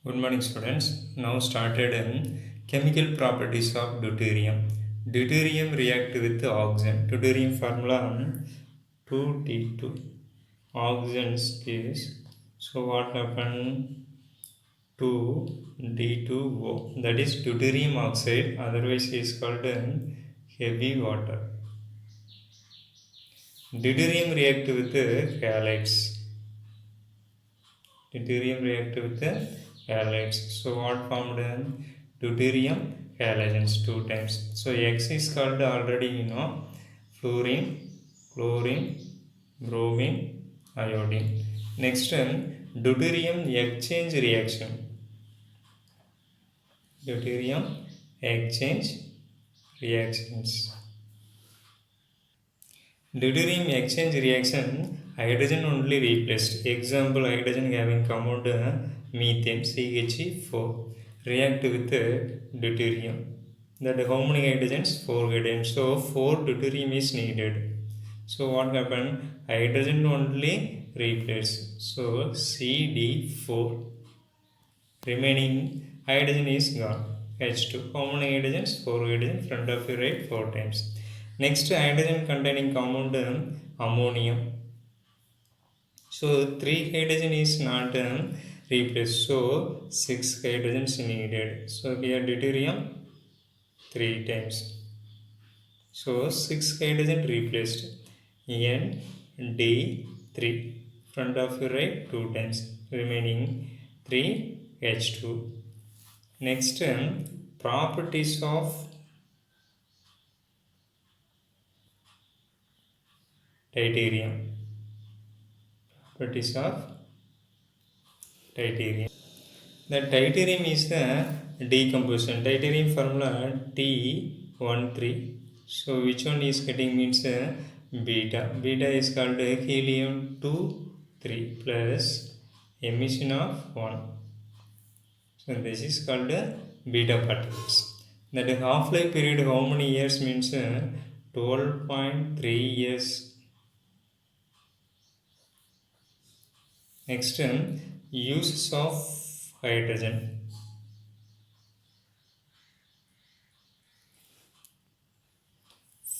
Good morning, students. Now started chemical properties of deuterium. Deuterium react with oxygen. Deuterium formula 2D2. Oxygen's case. So what happened? 2D2O. That is deuterium oxide. Otherwise is called heavy water. Deuterium react with halides. Deuterium react with halides. So what formed deuterium halogens two times. So X is called already fluorine, chlorine, bromine, iodine. Next deuterium exchange reaction. Deuterium exchange reactions. Deuterium exchange reaction, hydrogen only replaced. Example, hydrogen having compound methane CH4 react with deuterium. That how many hydrogens? 4 hydrogens. So 4 deuterium is needed. So what happened? Hydrogen only replaced. So CD4. Remaining hydrogen is gone. H2. How many hydrogens? 4 hydrogen. Front of you write 4 times. Next, hydrogen containing compound ammonium. So 3 hydrogen is not replaced. So 6 hydrogens needed. So here deuterium 3 times. So 6 hydrogen replaced. N-D-3. Front of you write 2 times. Remaining 3 H2. Next, properties of deuterium. Properties of deuterium. The deuterium is the decomposition. Deuterium formula T13. So which one is getting means beta. Beta is called helium 2 3 plus emission of 1. So this is called beta particles. That half-life period how many years means 12.3 years. Next, uses of hydrogen.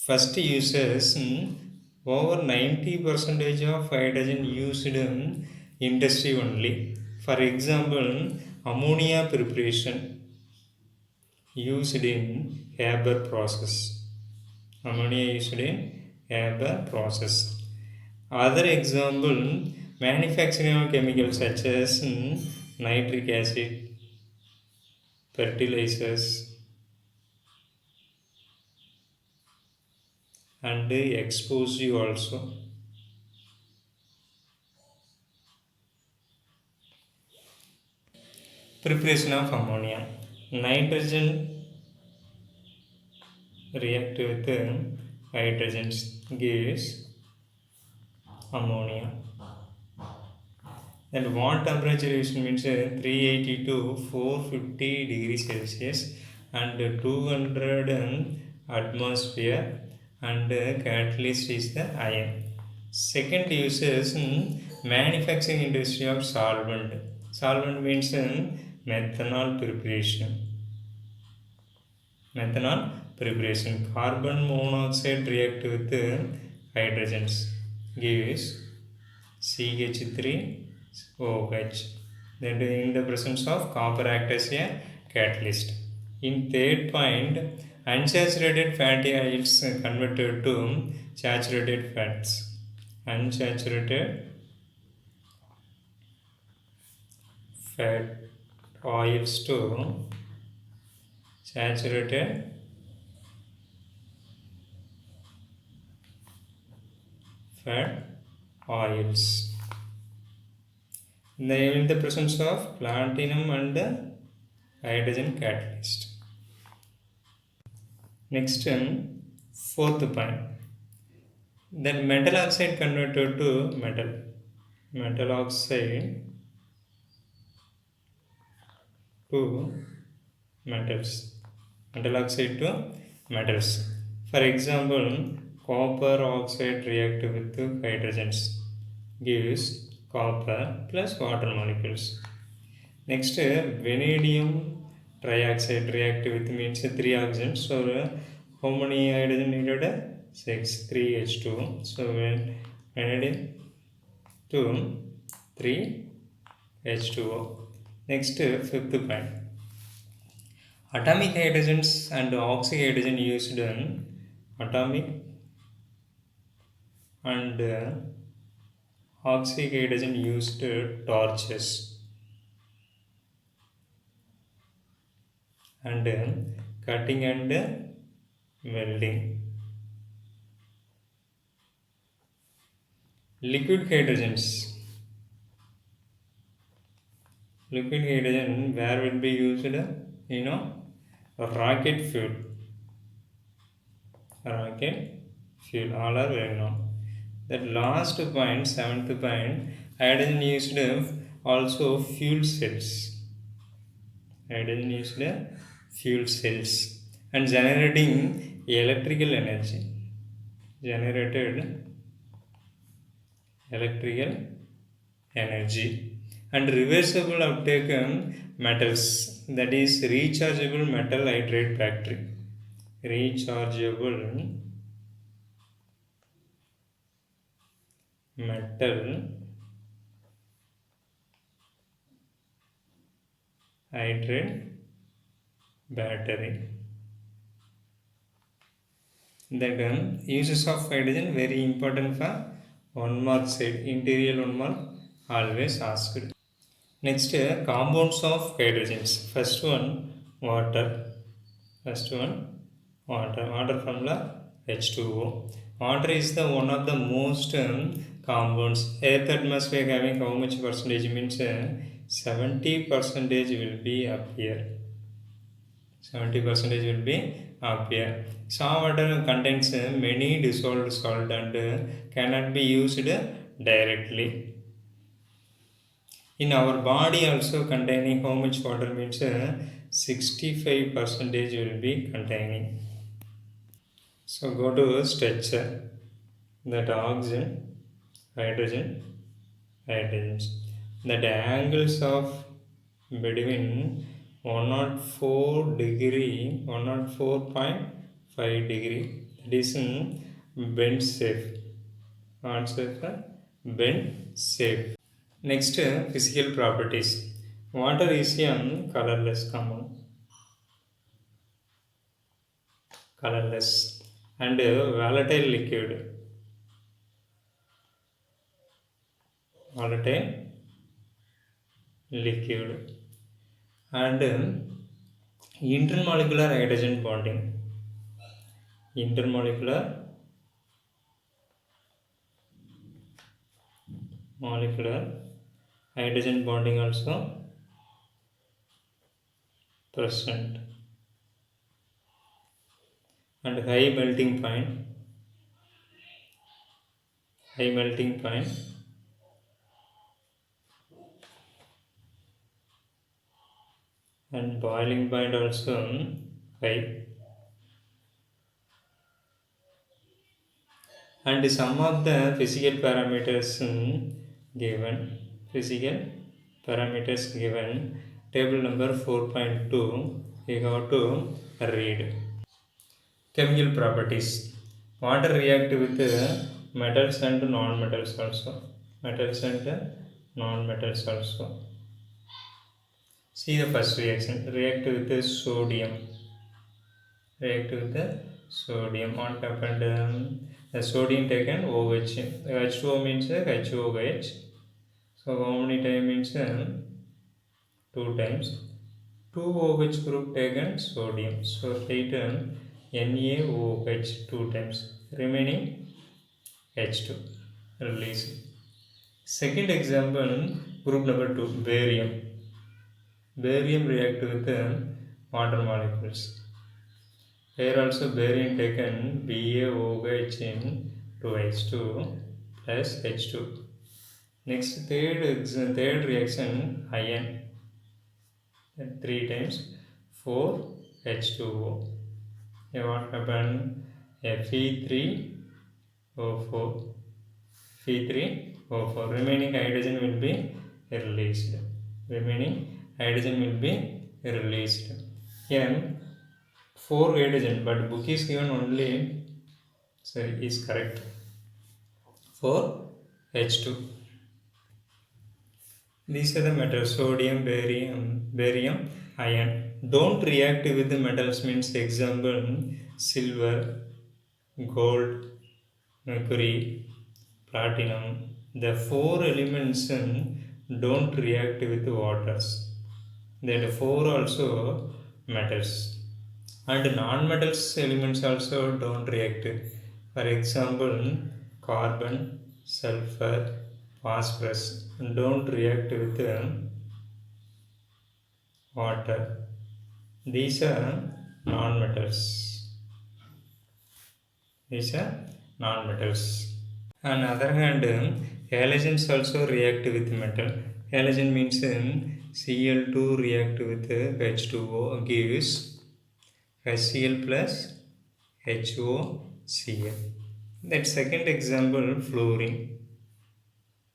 First uses, over 90% of hydrogen used in industry only. For example, ammonia preparation used in Haber process. Ammonia used in Haber process. Other example, manufacturing of chemicals such as nitric acid, fertilizers, and explosive also. Preparation of ammonia. Nitrogen react with hydrogens gives ammonia. And what temperature is means 380 to 450 degrees Celsius and 200 atmosphere, and catalyst is the iron. Second uses manufacturing industry of solvent. Solvent means methanol preparation. Methanol preparation. Carbon monoxide react with hydrogens gives CH3OH. Then in the presence of copper act as a catalyst. In third point, unsaturated fatty acids converted to saturated fats. Unsaturated fat oils to saturated fat oils. In the presence of platinum and hydrogen catalyst. Next, fourth point. Then metal oxide converted to metal. Metal oxide to metals. Metal oxide to metals. For example, copper oxide react with hydrogens gives copper plus water molecules. Next, vanadium trioxide react with means 3 oxygens. So how many hydrogen needed? 6, 3H2. So when vanadium 2, 3H2O. Next, fifth point. Atomic hydrogens and oxyhydrogen used in atomic and oxyhydrogen used torches and cutting and welding. Liquid hydrogens. Liquid hydrogen where will be used? Rocket fuel. Rocket fuel. All are well known. That last point, seventh point, hydrogen used also fuel cells. Hydrogen used fuel cells and generating electrical energy. Generated electrical energy and reversible uptake metals, that is rechargeable metal hydrate battery. Rechargeable metal hydrate battery. That uses of hydrogen very important for 1 mark side, interior 1 mark always asked. Next, compounds of hydrogens. First one, water. First one, water. Water formula H2O. Water is the one of the most compounds. Earth atmosphere having how much percentage means 70 percentage will be up here. 70 percentage will be up here. Some water contains many dissolved salt and cannot be used directly. In our body also containing how much water means 65 percentage will be containing. So go to structure, that oxygen, hydrogen, hydrogens. That angles of between 104 degree, 104.5 degree, that is in bend shape. Answer for bend shape. Next, physical properties. Water is a colorless compound, colorless and volatile liquid. Volatile liquid and intermolecular hydrogen bonding. Intermolecular molecular hydrogen bonding also present and high melting point. High melting point and boiling point also high. And some of the physical parameters given. Physical parameters given. Table number 4.2. You have to read. Chemical properties. Water react with metals and non-metals also. Metals and non-metals also. See the first reaction. React with the sodium. React with the sodium. What happened? The sodium taken OH. H2O means HOH. So how many times means 2 times. 2 OH group taken sodium. So write NaOH 2 times. Remaining H2 release. Second example, group number 2, barium. Barium react with water molecules. Here also barium taken BaOH in 2H2 plus H2. Next third reaction, iron. 3 times 4H2O. Here what happened? Fe3O4. Fe3O4. Remaining hydrogen will be released. Remaining hydrogen will be released. Here 4 hydrogen, but book is given only, is correct, 4 H2. These are the metals: sodium, barium, iron. Don't react with the metals means example silver, gold, mercury, platinum. The 4 elements don't react with waters. That 4 also metals. And non-metals elements also don't react. For example, carbon, sulfur, phosphorus don't react with water. These are non-metals. These are non-metals. On the other hand, halogens also react with metal. Halogen means Cl2 react with H2O gives HCl plus HOCl. That second example, fluorine,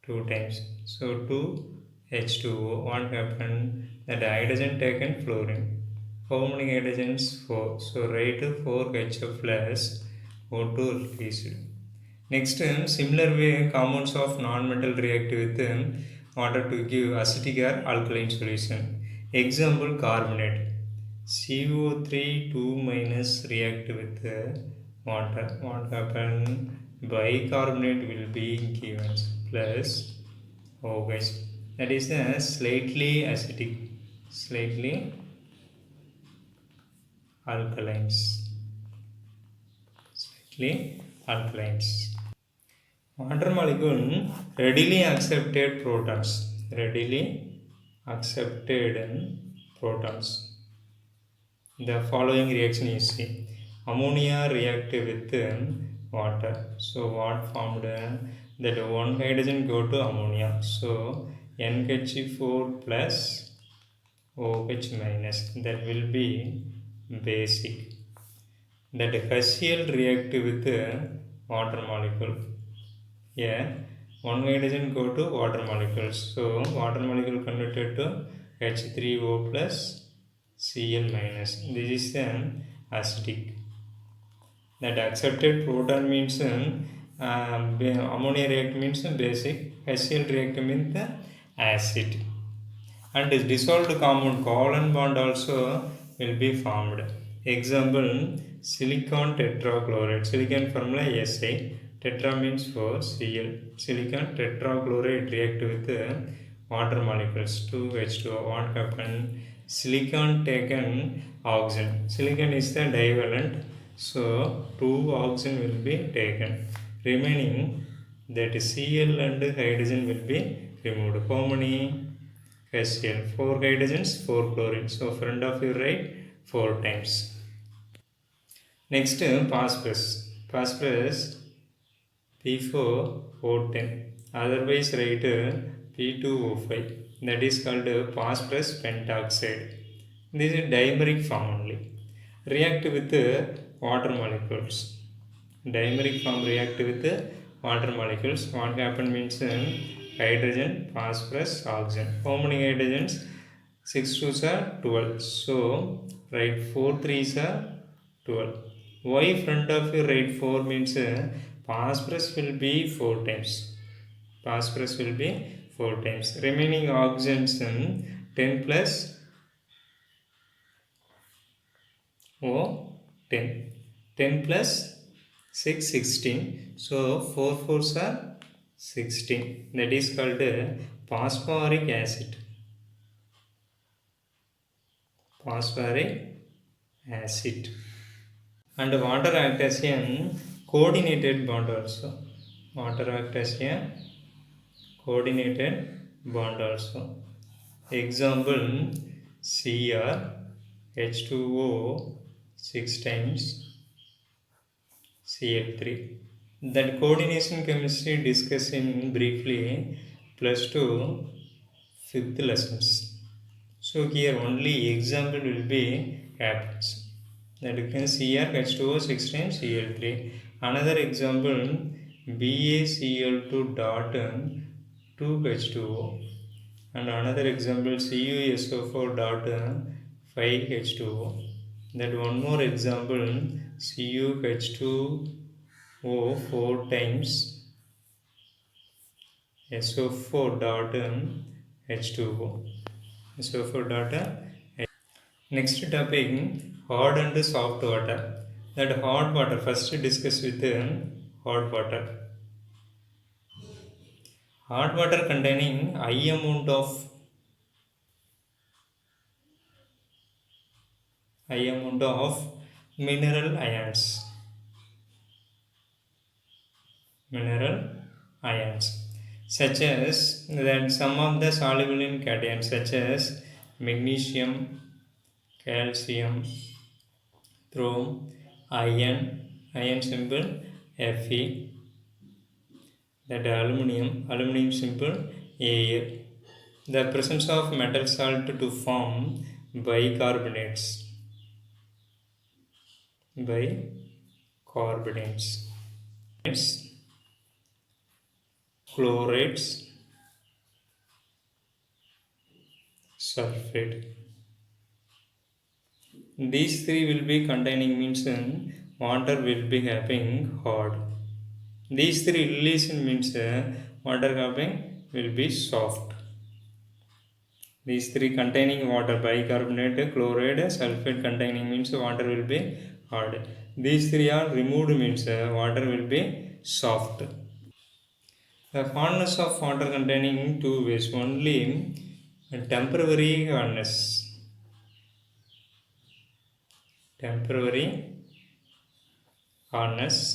2 times. So 2 H2O. What happened? That hydrogen taken fluorine. How many hydrogens? 4. So write 4HF plus O2 released. Next, similar way, compounds of non-metal react with water to give acidic or alkaline solution. Example, carbonate. CO3 2 minus react with water. What happen? Bicarbonate will be given plus OH. That is slightly acidic, slightly alkalines. Slightly alkalines. Water molecule readily accepted protons. Readily accepted protons. The following reaction is see. Ammonia react with water. So what formed? That one hydrogen go to ammonia. So NH4 plus OH minus. That will be basic. That HCl react with water molecule. Here, one hydrogen go to water molecules. So, water molecule converted to H3O plus Cl minus. This is an acidic. That accepted proton means ammonia react means basic. HCl react means acid. And dissolved compound covalent bond also will be formed. Example, silicon tetrachloride. Silicon formula Si. Tetra means 4 Cl. Silicon tetrachloride react with water molecules 2H2O. What happened? Silicon taken oxygen. Silicon is the divalent, so 2 oxygen will be taken. Remaining that Cl and hydrogen will be removed. How many? HCl. 4 hydrogens, 4 chlorine. So front of you write 4 times. Next, phosphorus. Phosphorus P4O10. Otherwise write P2O5. That is called phosphorus pentoxide. This is dimeric form only. React with water molecules. Dimeric form react with water molecules. What happen means hydrogen, phosphorus, oxygen. How many hydrogens? 6 2s are 12. So write 4 3s are 12. Why front of you write 4 means phosphorus will be 4 times. Phosphorus will be 4 times. Remaining oxygens 10 plus O 10. 10 plus 6 16. So 4 4s are 16. That is called phosphoric acid. Phosphoric acid. And water act as a coordinated bond also. Water act as a coordinated bond also. Example, Cr H2O 6 times Cl3. That coordination chemistry discussed in briefly +2 5th lessons. So here only example will be happens. That you can Cr H2O 6 times Cl3. Another example BaCl2 dot 2H2O. And another example, CuSO4 dot 5H2O. That one more example, CuH2O 4 times SO4 dot H2O. SO4 dot Next topic, hard and soft water. That hot water, first discuss with hot water. Hot water containing high amount of mineral ions. Such as that some of the soluble in cations such as magnesium, calcium, chrome, iron symbol Fe, that aluminum symbol A. The presence of metal salt to form bicarbonates. Chlorates, sulfate. These three will be containing means water will be having hard. These three relation means water having will be soft. These three containing water, bicarbonate, chloride, sulfate containing means water will be hard. These three are removed means water will be soft. The hardness of water containing two ways, only temporary hardness.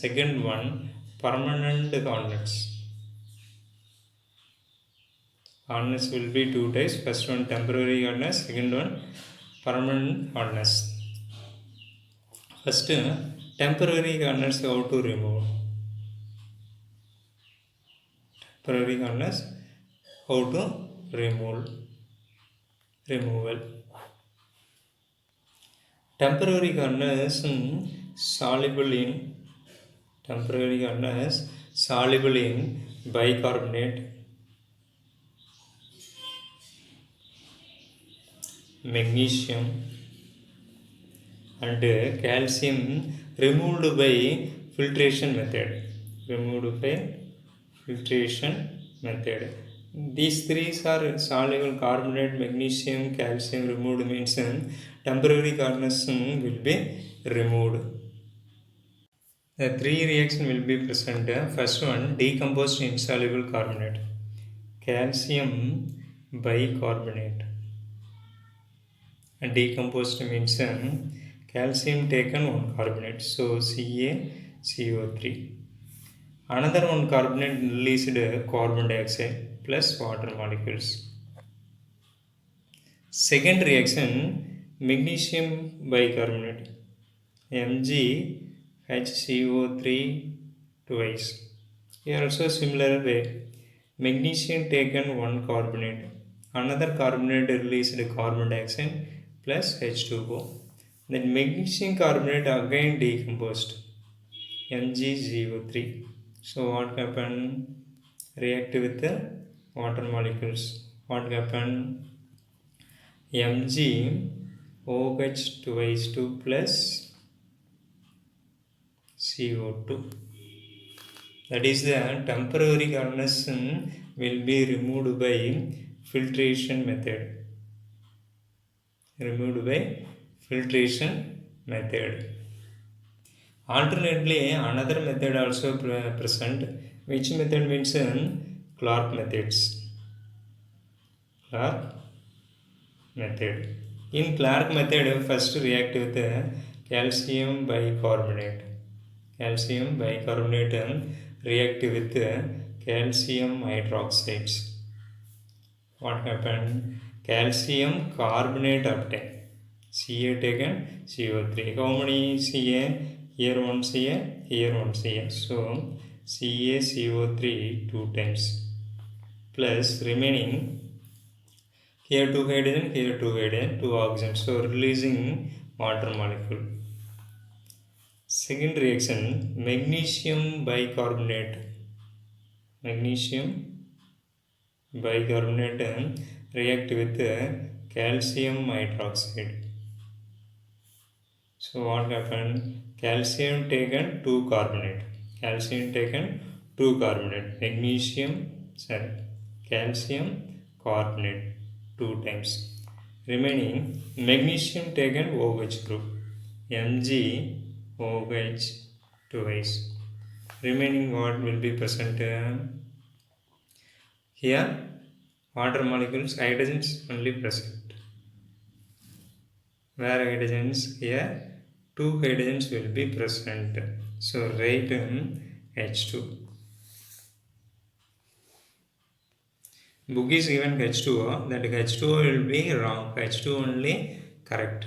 Second one, permanent hardness. Hardness will be two types. First one, temporary hardness. Second one, permanent hardness. First, temporary hardness, how to remove? Temporary hardness, how to remove? Removal. Temporary hardness soluble in bicarbonate, magnesium and calcium, removed by filtration method. These three are soluble: carbonate, magnesium, calcium removed means temporary hardness will be removed. The three reactions will be present. First one, decomposed insoluble carbonate, calcium bicarbonate. And decomposed means calcium taken one carbonate, so CaCO3. Another one carbonate released carbon dioxide plus water molecules. Second reaction, magnesium bicarbonate, MgHCO3 twice. Here also similar way, magnesium taken one carbonate, another carbonate released carbon dioxide plus H2O. Then magnesium carbonate again decomposed, MgCO3. So what happened? React with the water molecules. What happened? MgOH twice 2 plus CO2. That is the temporary hardness will be removed by filtration method. Alternately, another method also present, which method means Clark methods. In Clark method, first react with calcium bicarbonate. React with calcium hydroxides. What happened? Calcium carbonate obtained. Ca taken, CO3. How many Ca? Here one Ca, here one Ca. So CaCO3 2 times plus remaining here 2 hydrogen, here 2 hydrogen, 2 oxygen. So releasing water molecule. Second reaction, magnesium bicarbonate. bicarbonate react with calcium hydroxide. So what happened? Calcium taken 2 carbonate. Calcium taken 2 carbonate. Calcium carbonate 2 times. Remaining magnesium taken OH group. MgOH twice. Remaining what will be present? Here water molecules, hydrogens only present. Where hydrogens? Here 2 hydrogens will be present. So write H2. Book is given H2O, that H2O will be wrong. H2 only correct.